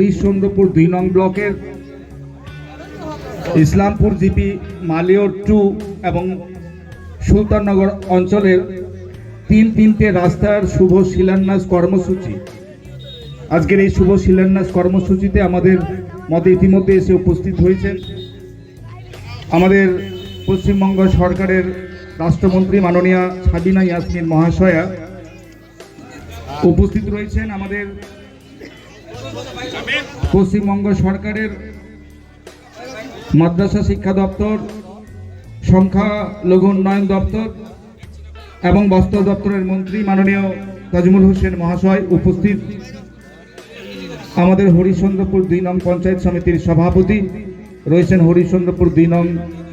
হরিশ্চন্দ্রপুর ২ নং ব্লকের ইসলামপুর জিপি মালিয়র 2 এবং সুলতাননগর অঞ্চলের তিনটে রাস্তার শুভ শিলান্যাস কর্মসূচি। আজকের এই শুভ শিলান্যাস কর্মসূচিতে আমাদের মধ্যে ইতিমধ্যে এসে উপস্থিত হয়েছেন আমাদের পশ্চিমবঙ্গ সরকারের রাষ্ট্রমন্ত্রী মাননীয়া সাবিনা ইয়াসমিন মহাশয়া, উপস্থিত রয়েছেন আমাদের পশ্চিমবঙ্গ সরকারের মাদ্রাসা শিক্ষা দপ্তর, সংখ্যালঘু উন্নয়ন দপ্তর এবং বস্ত্র দপ্তরের মন্ত্রী মাননীয় তাজমুল হোসেন মহাশয়, উপস্থিত আমাদের হরিশ্চন্দ্রপুর ২ নং পঞ্চায়েত সমিতির সভাপতি রয়েছেন, হরিশ্চন্দ্রপুর ২ নং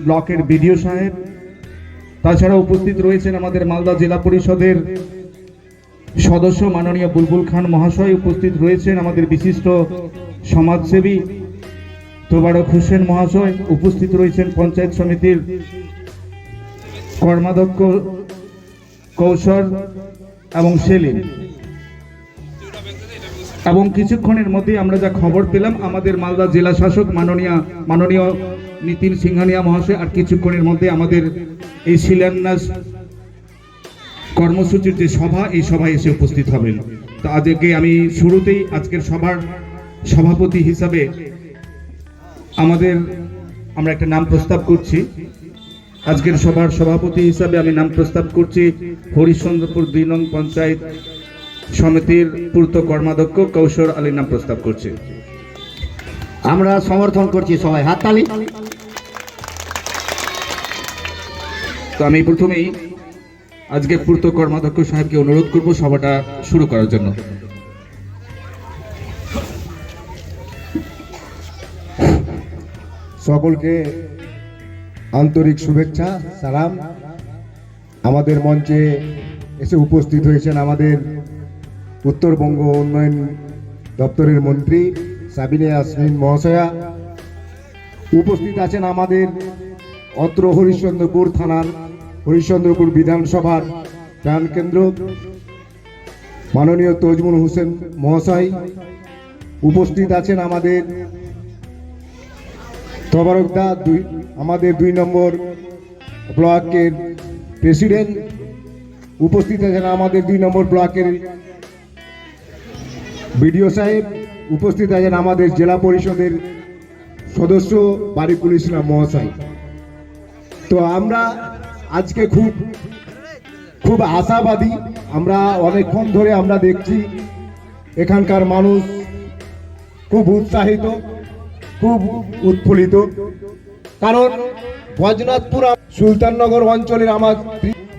ব্লকের বিডিও সাহেব, তাছাড়া উপস্থিত রয়েছেন আমাদের মালদা জেলা পরিষদের সদস্য মাননীয় বুলবুল খান মহাশয়, উপস্থিত রয়েছেন আমাদের বিশিষ্ট সমাজসেবী তোবারক হোসেন মহাশয়, উপস্থিত রয়েছেন পঞ্চায়েত সমিতির কর্মাধ্যক্ষ কৌশল এবং সেলিম। এবং কিছুক্ষণের মধ্যে আমরা যা খবর পেলাম আমাদের মালদা জেলা শাসক মাননীয় নীতিন সিংহানিয়া মহাশয় আর কিছুক্ষণের মধ্যে আমাদের এই শিলান্যাস কর্মসূচির যে সভা, এই সভায় এসে উপস্থিত হবেন। তো আজকে আমি শুরুতেই আজকের সভার সভাপতি হিসাবে আমরা একটা নাম প্রস্তাব করছি। আজকের সভার সভাপতি হিসাবে আমি নাম প্রস্তাব করছি হরিশ্চন্দ্রপুর ২ নং পঞ্চায়েত সমিতির পূর্ত কর্মাধ্যক্ষ কৌশল আলীর নাম প্রস্তাব করছি। আমরা সমর্থন করছি, সবাই হাততালি। তো আমি প্রথমেই আজকে পূর্ত কর্মাধ্যক্ষ সাহেবকে অনুরোধ করব সভাটা শুরু করার জন্য। সকলকে আন্তরিক শুভেচ্ছা, সালাম। আমাদের মঞ্চে এসে উপস্থিত হয়েছেন আমাদের উত্তরবঙ্গ উন্নয়ন দপ্তরের মন্ত্রী সাবিনা ইয়াসমিন মহাশয়া, উপস্থিত আছেন আমাদের অত্র হরিশ্চন্দ্রপুর থানার হরিশ্চন্দ্রপুর বিধানসভার প্রাণকেন্দ্র মাননীয় তাজমুল হোসেন মহাশয়, উপস্থিত আছেন আমাদের তবারকদা আমাদের ২ নম্বর ব্লকের প্রেসিডেন্ট, উপস্থিত আছেন আমাদের ২ নম্বর ব্লকের বিডিও সাহেব, উপস্থিত আছেন আমাদের জেলা পরিষদের সদস্য বারিকুল ইসলাম মহাশয়। তো আমরা আজকে খুব আশাবাদী। আমরা অনেকক্ষণ ধরে আমরা দেখছি এখানকার মানুষ খুব উৎসাহিত, খুব উৎফুল্লিত, কারণ বজনাথপুর সুলতাননগর অঞ্চলের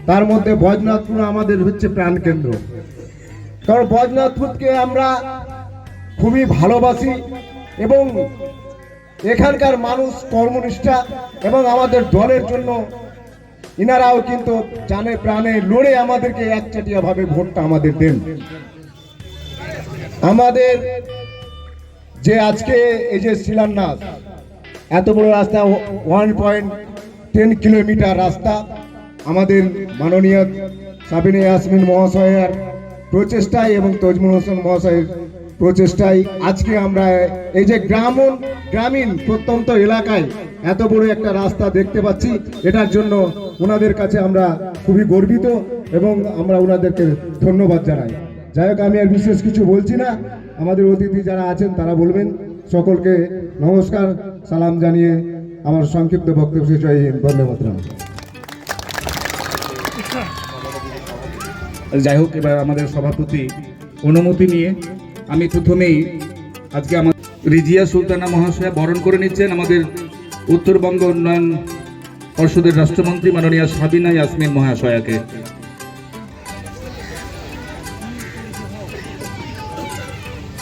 তার মধ্যে বজনাথপুর আমাদের হচ্ছে প্রাণকেন্দ্র। কারণ বজনাথপুরকে আমরা খুবই ভালোবাসি এবং এখানকার মানুষ কর্মনিষ্ঠা এবং আমাদের দলের জন্য ইনারাও কিন্তু জানে প্রাণে লড়ে আমাদেরকে একচাটিয়াভাবে ভোটটা আমাদের দেন। আমাদের যে আজকে এই যে শিলান্যাস, এত বড় রাস্তা 1.10 কিলোমিটার রাস্তা, আমাদের মাননীয় সাবিনা ইয়াসমিন মহাশয়ের প্রচেষ্টায় এবং তাজমুল হোসেন মহাশয়ের প্রচেষ্টায় আজকে আমরা এই যে গ্রামীণ প্রত্যন্ত এলাকায় এত বড় একটা রাস্তা দেখতে পাচ্ছি। এটার জন্য ওনাদের কাছে আমরা খুবই গর্বিত এবং আমরা ওনাদেরকে ধন্যবাদ জানাই। যাই হোক, আমি আর বিশেষ কিছু বলছি না, আমাদের অতিথি যারা আছেন তারা বলবেন। সকলকে নমস্কার, সালাম জানিয়ে আমার সংক্ষিপ্ত বক্তব্য শেষ হয়। ধন্যবাদ। যাই হোক, এবার আমাদের সভাপতি অনুমতি নিয়ে আমি প্রথমেই আজকে আমার রিজিয়া সুলতানা মহাশয়া বরণ করে নিচ্ছেন আমাদের উত্তরবঙ্গ উন্নয়ন পর্ষদের রাষ্ট্রমন্ত্রী মাননীয়া সাবিনা ইয়াসমিন মহাশয়াকে।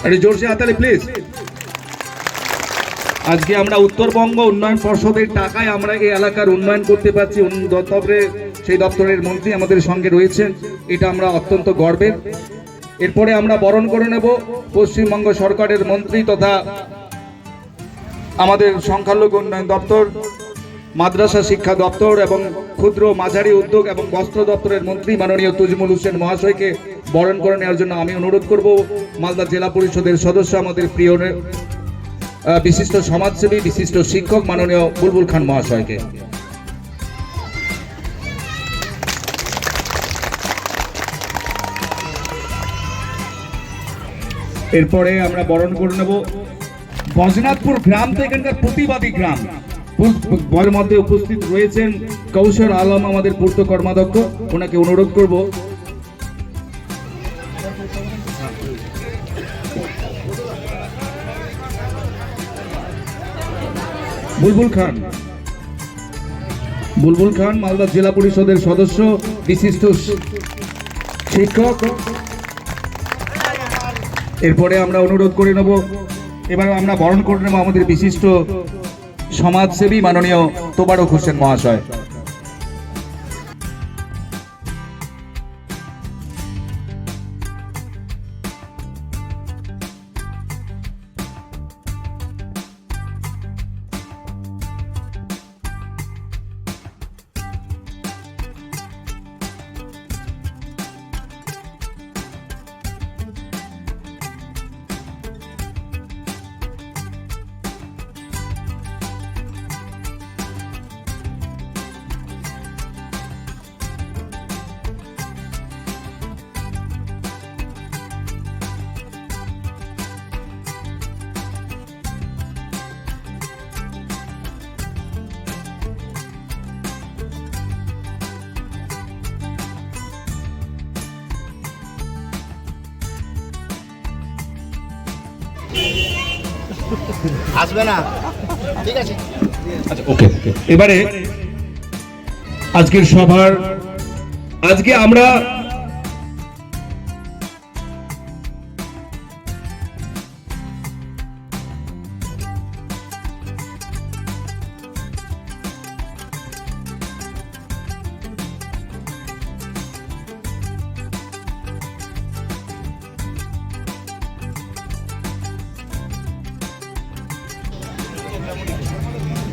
আরে জোরসে হাতালি প্লিজ। আজকে আমরা উত্তরবঙ্গ উন্নয়ন পর্ষদের টাকায় আমরা এই এলাকার উন্নয়ন করতে পারছি। সেই দপ্তরের মন্ত্রী আমাদের সঙ্গে রয়েছেন, এটা আমরা অত্যন্ত গর্বের। এরপরে আমরা বরণ করে নেব পশ্চিমবঙ্গ সরকারের মন্ত্রী তথা আমাদের সংখ্যালঘু উন্নয়ন দপ্তর, মাদ্রাসা শিক্ষা দপ্তর এবং ক্ষুদ্র মাঝারি উদ্যোগ এবং বস্ত্র দপ্তরের মন্ত্রী মাননীয় তাজমুল হোসেন মহাশয়কে বরণ করে নেওয়ার জন্য আমি অনুরোধ করব মালদা জেলা পরিষদের সদস্য, আমাদের প্রিয় বিশিষ্ট সমাজসেবী, বিশিষ্ট শিক্ষক মাননীয় বুলবুল খান মহাশয়কে। এরপরে আমরা বরণ করে নেব বজনাথপুর গ্রাম থেকে, এখানকার প্রতিবাদী গ্রাম বরের মধ্যে উপস্থিত রয়েছেন কৌশল আলম, আমাদের পূর্ত কর্মাধ্যক্ষ, ওনাকে অনুরোধ করব বুলবুল খান মালদা জেলা পরিষদের সদস্য, বিশিষ্ট শিক্ষক। এরপরে আমরা অনুরোধ করে নেব, এবার আমরা বরণ করে নেব আমাদের বিশিষ্ট সমাজসেবী মাননীয় তোবারক হোসেন মহাশয়। আসবে না, ঠিক আছে। আচ্ছা, ওকে। এবারে আজকের সভার আজকে আমরা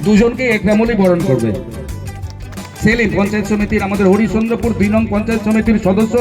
দুজনকে এক নামলেই বরণ করবে। সেলিম পঞ্চায়েত সমিতির, আমাদের হরিচন্দ্রপুর 2 নং পঞ্চায়েত সমিতির সদস্য,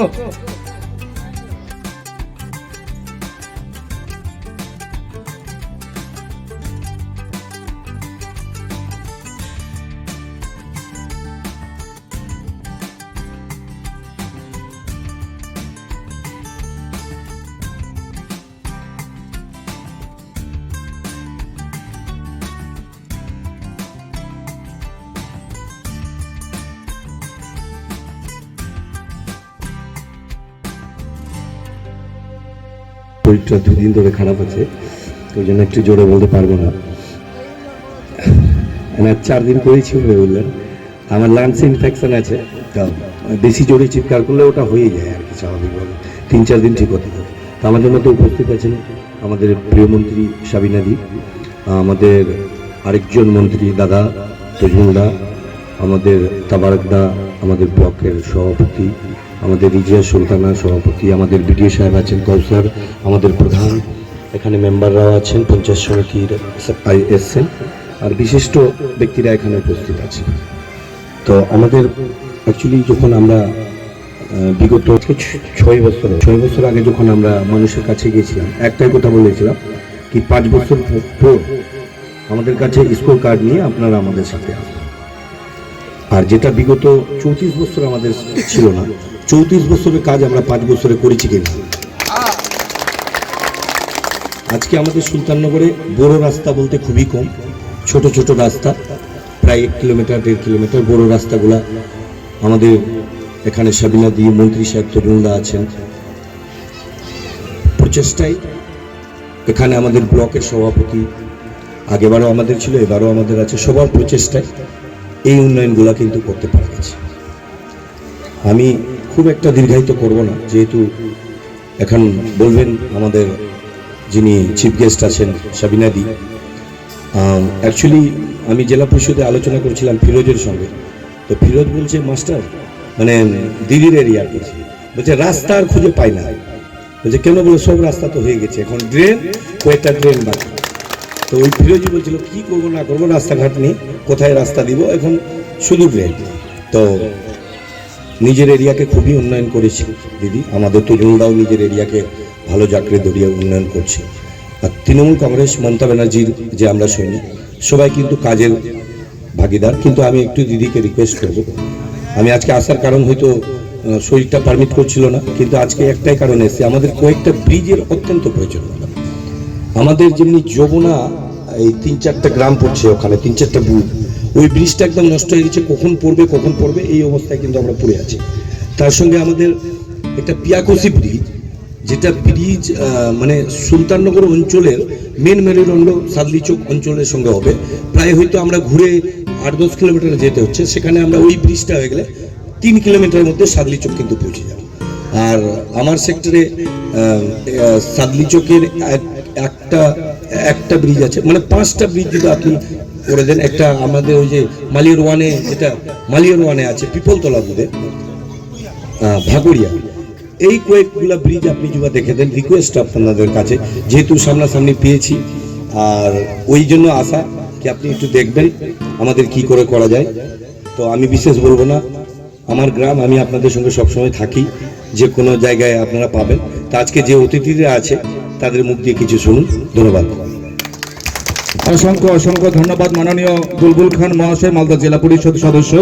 শরীরটা 2 দিন ধরে খারাপ আছে, ওই জন্য একটু জোরে বলতে পারবো না। আমি 4 দিন করেছি বললেন, আমার লাংস ইনফেকশন আছে, বেশি জোরে চিৎকার করলে ওটা হয়ে যায় আর কি, স্বাভাবিকভাবে 3-4 দিন ঠিক হতে থাকে। তো আমাদের মধ্যে উপস্থিত আছেন আমাদের প্রিয় মন্ত্রী সাবিনাদি, আমাদের আরেকজন মন্ত্রী দাদা তজুলদা, আমাদের তাবারকদা, আমাদের ব্লকের সভাপতি, আমাদের রিজিয়া সুলতানা সভাপতি, আমাদের বিডিও সাহেব আছেন কৌসার, আমাদের প্রধান, এখানে মেম্বাররাও আছেন, পঞ্চায়েত সমিতির এসছেন, আর বিশিষ্ট ব্যক্তিরা এখানে উপস্থিত আছেন। তো আমাদের অ্যাকচুয়ালি যখন আমরা বিগত 6 বছর আগে যখন আমরা মানুষের কাছে গিয়েছিলাম, একটাই কথা বলেছিলাম কি 5 বছর পর আমাদের কাছে স্কোর কার্ড নিয়ে আপনারা আমাদের সাথে আসবেন। আর যেটা বিগত 34 বছর আমাদের ছিল না, 34 বছরের কাজ আমরা 5 বছরে করেছি কিনা। আজকে আমাদের সুলতাননগরে বড় রাস্তা বলতে খুবই কম, ছোট ছোট রাস্তা, প্রায় 1 কিলোমিটার 1.5 কিলোমিটার। বড় রাস্তাগুলা আমাদের এখানে সাবিনা দি, মন্ত্রী সাহেব তরুণদা আছেন, প্রচেষ্টায় এখানে আমাদের ব্লকের সভাপতি, আগেবারও আমাদের ছিল, এবারও আমাদের আছে, সবার প্রচেষ্টায় এই উন্নয়নগুলা কিন্তু করতে পারা গেছে। আমি খুব একটা দীর্ঘায়িত করব না, যেহেতু এখন বলবেন আমাদের যিনি চিফ গেস্ট আছেন সাবিনাদি। অ্যাকচুয়ালি আমি জেলা পরিষদে আলোচনা করেছিলাম ফিরোজের সঙ্গে, তো ফিরোজ বলছে মাস্টার মানে দিদির এরিয়ার করছি, বলছে রাস্তা আর খুঁজে পাই না। বলছে কেন? বলে সব রাস্তা তো হয়ে গেছে, এখন ড্রেন, কয়েকটা ড্রেন বাকি। তো ওই ফিরোজি বলছিল কি করবো না করবো, রাস্তাঘাট নেই, কোথায় রাস্তা দিব, এখন শুধু ড্রেন। তো নিজের এরিয়াকে খুবই উন্নয়ন করেছি দিদি। আমাদের তরুণরাও নিজের এরিয়াকে ভালো জাকড়ে দরিয়ে উন্নয়ন করছে। আর তৃণমূল কংগ্রেস মমতা ব্যানার্জির যে আমরা সৈনিক, সবাই কিন্তু কাজের ভাগিদার। কিন্তু আমি একটু দিদিকে রিকোয়েস্ট করব, আমি আজকে আসার কারণ হয়তো শরীরটা পারমিট করছিল না, কিন্তু আজকে একটাই কারণ এসেছে, আমাদের কয়েকটা ব্রিজের অত্যন্ত প্রয়োজন। আমাদের যেমনি যমুনা এই 3-4টা গ্রাম পড়ছে, ওখানে 3-4টা বুথ, ওই ব্রিজটা একদম নষ্ট হয়ে গেছে, কখন পড়বে এই অবস্থায় কিন্তু আমরা পড়ে আছি। তার সঙ্গে আমাদের একটা পিয়াকোসি ব্রিজ, যেটা ব্রিজ মানে সুলতাননগর অঞ্চলের মেন মেরুদণ্ড সাদলিচক অঞ্চলের সঙ্গে হবে, প্রায় হয়তো আমরা ঘুরে 8-10 কিলোমিটার যেতে হচ্ছে, সেখানে আমরা ওই ব্রিজটা হয়ে গেলে 3 কিলোমিটারের মধ্যে সাদলিচক কিন্তু পৌঁছে যাব। আর আমার সেক্টরে সাদলিচকের একটা ব্রিজ আছে, মানে 5টা ব্রিজ যদি আপনি করে দেন, একটা আমাদের ওই যে মালিয়ার ওয়ানে আছে পিপলতলা বুধে ভাগড়িয়া, এই কয়েকগুলা ব্রিজ আপনি যদি দেখে দেন, রিকোয়েস্ট আপনাদের কাছে, যেহেতু সামনাসামনি পেয়েছি, আর ওই জন্য আশা কি আপনি একটু দেখবেন আমাদের কি করে করা যায়। তো আমি বিশেষ বলবো না, আমার গ্রাম, আমি আপনাদের সঙ্গে সবসময় থাকি, যে কোনো জায়গায় আপনারা পাবেন। তা আজকে যে অতিথিরা আছে তাদের মুখ দিয়ে কিছু শুনুন। ধন্যবাদ। অসংখ্য ধন্যবাদ মাননীয় বুলবুল খান মহাশয়, মালদা জেলা পরিষদ সদস্য।